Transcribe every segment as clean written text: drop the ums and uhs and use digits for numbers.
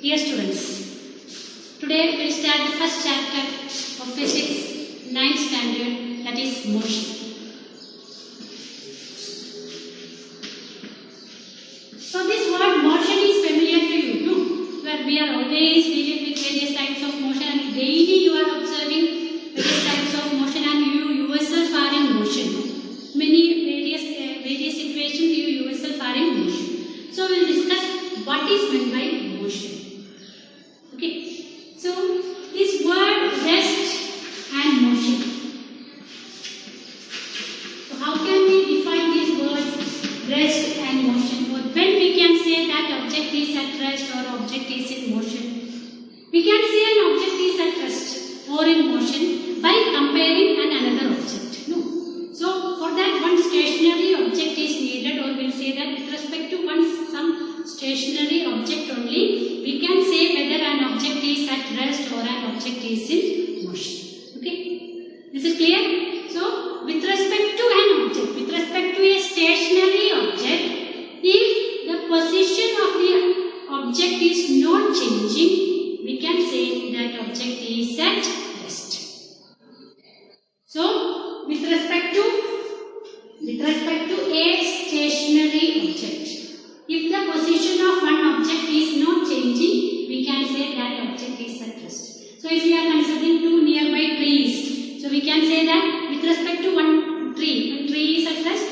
Dear students, today we will start the first chapter of physics, 9th standard, that is motion. So this word motion is familiar to you, no? Where we are always dealing with various types of motion and daily you are observing various types of motion and you yourself are in motion. Many various situations you yourself are in motion. So we will discuss what is meant by motion. Okay, so this word rest and motion. So how can we define these words rest and motion? Or when we can say that object is at rest or object is in motion? We can say an object is at rest or in motion by comparing another object. No. So for that one stationary object is needed, or we'll say that with respect to some stationary object only, we can say whether an object is at rest or an object is in motion. Okay, is it clear? So with respect to an object, with respect to a stationary object, if the position of the object is not changing, we can say that object is at rest. So with respect to a stationary object, if the position of one object is not changing, we can say that object is at rest. So if we are considering two nearby trees, so we can say that with respect to one tree is at rest,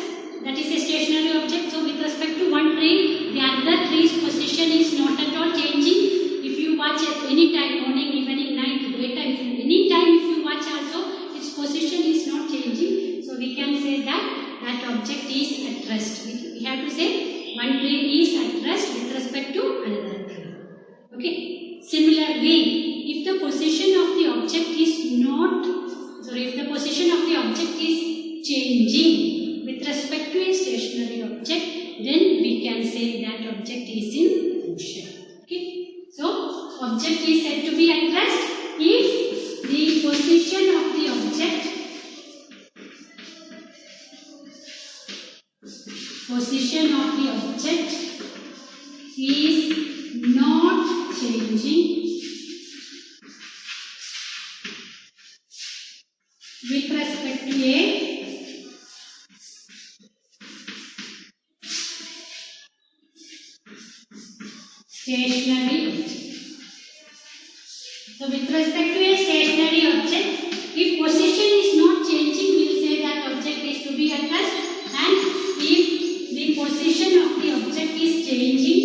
that is a stationary object. So with respect to one tree, the other tree's position is not at all changing. If you watch at any time, morning, evening, night, daytime, any time if you watch also, its position is not changing. So we can say that object is at rest. We have to say one tree is at rest with respect to another tree. Okay. Similarly, if the position of the object is if the position of the object is changing with respect to a stationary object, then we can say that object is in motion. Okay. So object is said to be at rest if the position of the object is not changing with respect to a stationary object. So with respect to a stationary object, if position is not changing, we will say that object is to be at rest, and if the position of the object is changing,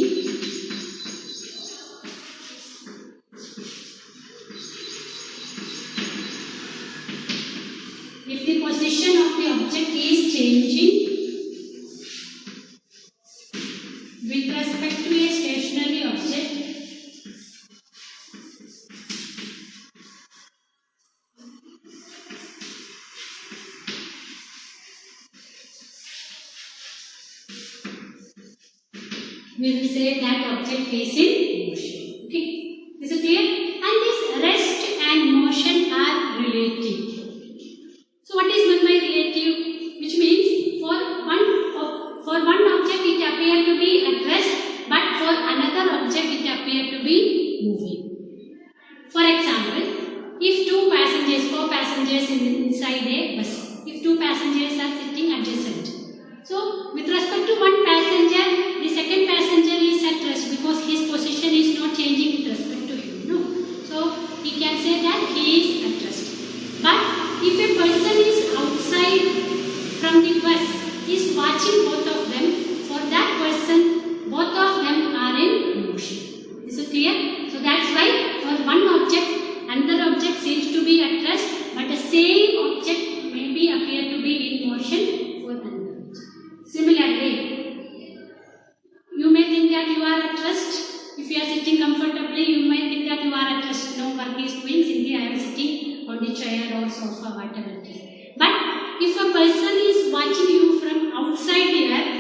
with respect to a stationary object, we will say that object is in motion. Okay, is it clear? And this rest and motion are relative. So what is meant by relative? Which means for one object it appears to be at rest, but for another object it appears to be moving. For example, if two co-passengers inside a bus, if two passengers are sitting adjacent, so with respect to one passenger, the second passenger is at rest because his position is not changing with respect to him. No, so he can say that he is at rest. But if a person is outside from the bus, is watching both of them, for that person, both of them are in motion. Is it clear? So that's why for one object, another object seems to be at rest, but the same object may be appear to be in motion for another object. Similarly, you may think that you are at rest. If you are sitting comfortably, you may think that you are at rest. No work is doing, simply I am sitting on the chair or sofa, whatever it is. But if a person is watching you from outside the earth,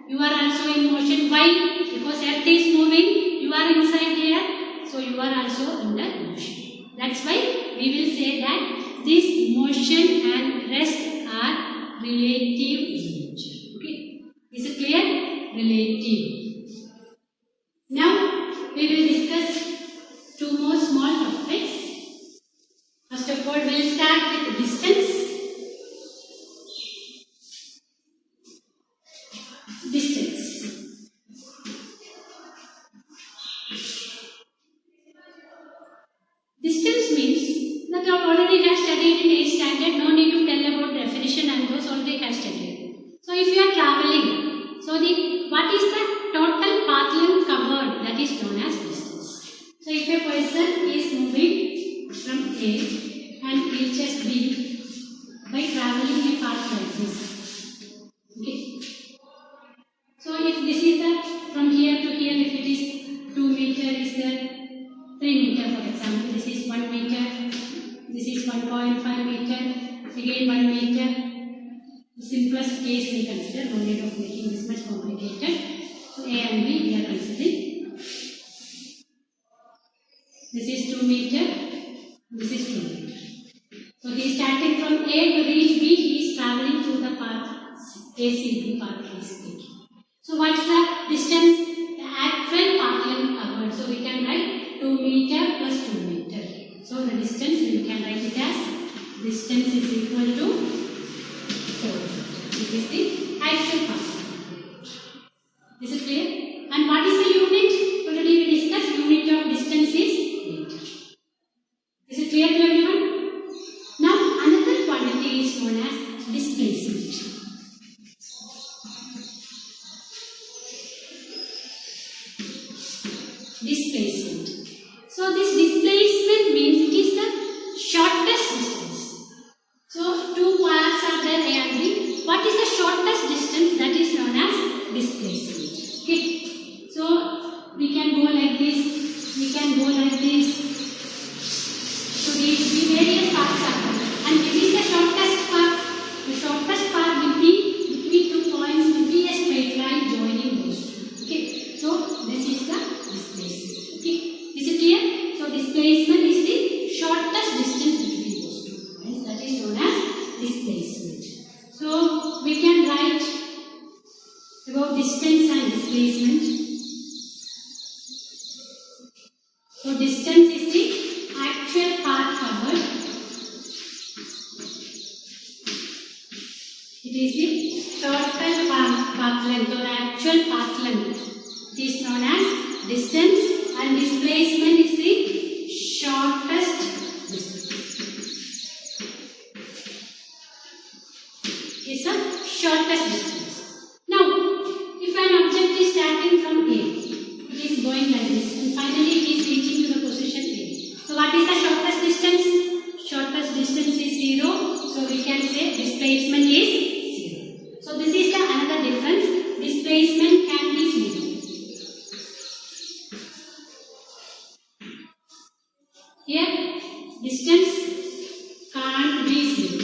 you are also in motion. Why? Because earth is moving, you are inside the earth, so you are also under motion. That's why we will say that this motion and rest are relative in nature. Okay, is it clear? Relative. Now we will discuss small topics. First of all, we'll start with distance. Distance. Distance means that you already have studied in 8th standard. No need to tell about definition, and those already have studied. So if you are traveling, so what is the total path length covered? That is known as distance. So if a person is moving from A and reaches B by traveling a path like this. Okay. So if this is the from here to here, if it is 2 meter, is there 3 meter for example, this is 1 meter, this is 1.5 meter, again 1 meter. The simplest case we consider, no need of making this much complicated. So A and B we are considering. This is 2 meter, this is 2 meter. So he is starting from A to reach B, he is travelling through the path ACB path he is taking. So what's the distance? The actual path length covered. So we can write 2 meter plus 2 meter. So the distance we can write it as distance is equal to 4. This is the actual path. Is it clear? And what is the unit? Already we discussed unit of distance is meter. Is it clear to everyone? Now another quantity is known as displacement. Displacement. So this displacement means it is the shortest distance. So two paths are there A and B. What is the shortest distance? That is known as displacement. Okay. So we can go like this. We can go like this. So these various paths are there. And it is the shortest path. The shortest path will be between 2 points will be a straight line joining those two. Okay. So this is the displacement. Okay. Is it clear? So displacement is the shortest distance between those two points. That is known as displacement. So we can write about distance and displacement. So distance is the actual path covered. It is the total path length or actual path length. It is known as distance. And displacement is the shortest distance. Is the shortest distance. Now, if an object is starting from A, it is going like this, and finally it is reaching to the position A. So, what is the shortest distance? Shortest distance is 0. So, we can say displacement is 0. So, this is the another difference. Displacement can be 0. Here, distance can't be 0.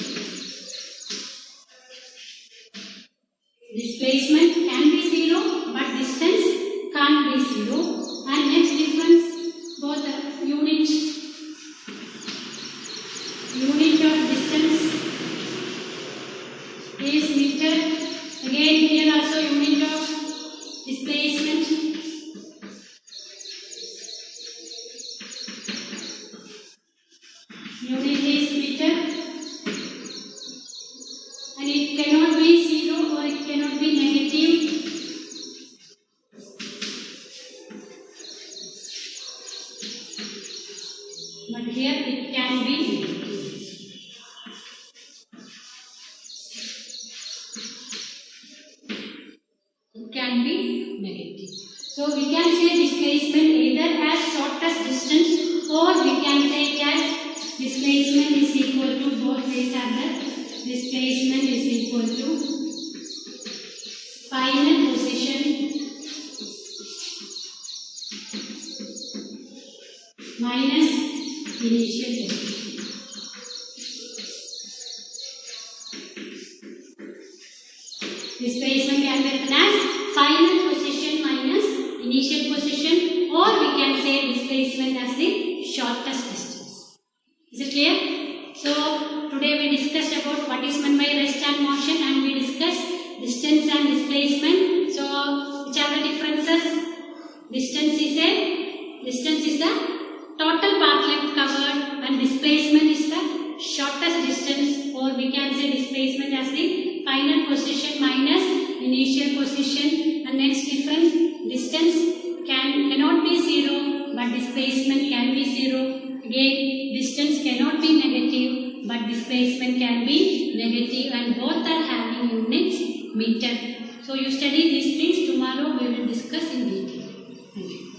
Displacement can be 0, but distance can't be 0. And next difference, both the unit of distance is meter. Again, here also unit of displacement. Unit is meter, and it cannot be 0 or it cannot be negative. But here it can be negative. It can be negative. So we can say displacement either as shortest distance, or we can say it as displacement is equal to, both ways are there. Displacement is equal to final position minus initial position. Displacement can be written as final position minus initial position, or we can say displacement as the shortest distance. Is it clear? So today we discussed about what is meant by rest and motion, and we discussed distance and displacement. So which are the differences? Distance is the total path shortest distance, or we can say displacement as the final position minus initial position. And next difference, distance cannot be 0, but displacement can be 0. Again, distance cannot be negative, but displacement can be negative, and both are having units meter. So you study these things. Tomorrow we will discuss in detail. Thank you.